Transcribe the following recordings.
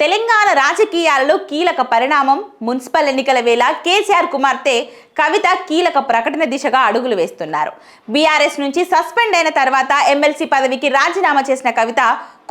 తెలంగాణ రాజకీయాలలో కీలక పరిణామం. మున్సిపల్ ఎన్నికల వేళ కేసీఆర్ కుమార్తె కవిత కీలక ప్రకటన దిశగా అడుగులు వేస్తున్నారు. బీఆర్ఎస్ నుంచి సస్పెండ్ అయిన తర్వాత ఎమ్మెల్సీ పదవికి రాజీనామా చేసిన కవిత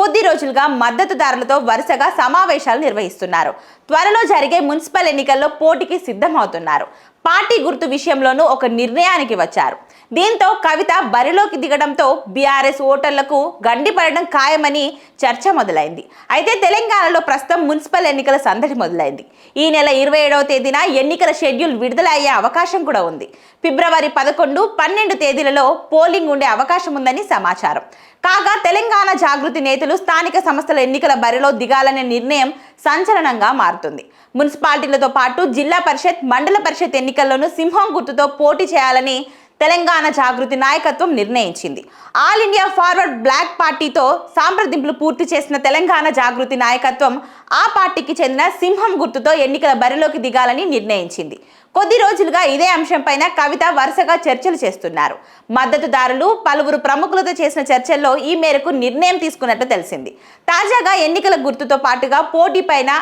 కొద్ది రోజులుగా మద్దతుదారులతో వరుసగా సమావేశాలు నిర్వహిస్తున్నారు. త్వరలో జరిగే మున్సిపల్ ఎన్నికల్లో పోటీకి సిద్ధమవుతున్నారు. పార్టీ గుర్తు విషయంలోనూ ఒక నిర్ణయానికి వచ్చారు. దీంతో కవిత బరిలోకి దిగడంతో బీఆర్ఎస్ ఓటర్లకు గండిపడడం ఖాయమని చర్చ మొదలైంది. అయితే తెలంగాణలో ప్రస్తుతం మున్సిపల్ ఎన్నికల సందడి మొదలైంది. ఈ నెల 27వ తేదీన ఎన్నికల షెడ్యూల్ విడుదల అయ్యే అవకాశం కూడా ఉంది. ఫిబ్రవరి 11, 12 తేదీలలో పోలింగ్ ఉండే అవకాశం ఉందని సమాచారం. కాగా తెలంగాణ జాగృతి నేతలు స్థానిక సంస్థల ఎన్నికల బరిలో దిగాలనే నిర్ణయం సంచలనంగా మారుతుంది. మున్సిపాలిటీలతో పాటు జిల్లా పరిషత్, మండల పరిషత్ ఎన్నికల్లోనూ సింహం గుర్తుతో పోటీ చేయాలని తెలంగాణ జాగృతి నాయకత్వం నిర్ణయించింది. ఆల్ ఇండియా ఫార్వర్డ్ బ్లాక్ పార్టీతో సంప్రదింపులు పూర్తి చేసిన తెలంగాణ జాగృతి నాయకత్వం ఆ పార్టీకి చెందిన సింహం గుర్తుతో ఎన్నికల బరిలోకి దిగాలని నిర్ణయించింది. కొద్ది రోజులుగా ఇదే అంశంపైన కవిత వరుసగా చర్చలు చేస్తున్నారు. మద్దతుదారులు, పలువురు ప్రముఖులతో చేసిన చర్చల్లో ఈ మేరకు నిర్ణయం తీసుకున్నట్లు తెలిసింది. తాజాగా ఎన్నికల గుర్తుతో పాటుగా పోటీ పైన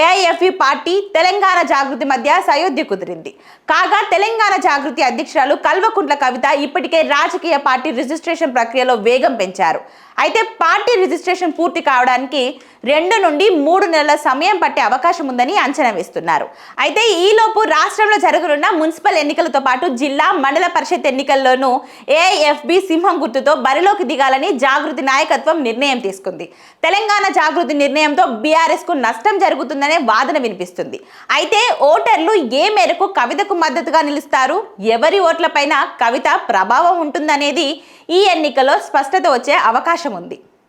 ఏఐఎఫ్ఈ పార్టీ, తెలంగాణ జాగృతి మధ్య సయోధ్య కుదిరింది. కాగా తెలంగాణ జాగృతి అధ్యక్షురాలు కల్వకుంట్ల కవిత ఇప్పటికే రాజకీయ పార్టీ రిజిస్ట్రేషన్ ప్రక్రియలో వేగం పెంచారు. అయితే పార్టీ రిజిస్ట్రేషన్ పూర్తి కావడానికి 2 నుండి 3 నెలల సమయం పట్టే అవకాశం ఉందని అంచనా వేస్తున్నారు. అయితే ఈలోపు రాష్ట్రంలో జరగనున్న మున్సిపల్ ఎన్నికలతో పాటు జిల్లా, మండల పరిషత్ ఎన్నికల్లోనూ ఏఐఎఫ్బి సింహం గుర్తుతో బరిలోకి దిగాలని జాగృతి నాయకత్వం నిర్ణయం తీసుకుంది. తెలంగాణ జాగృతి నిర్ణయంతో బీఆర్ఎస్ కు నష్టం జరుగుతుందనే వాదన వినిపిస్తుంది. అయితే ఓటర్లు ఏ మేరకు కవితకు మద్దతుగా నిలుస్తారు, ఎవరి ఓట్లపైన కవిత ప్రభావం ఉంటుందనేది ఈ ఎన్నికల్లో స్పష్టత వచ్చే అవకాశం ఉంది.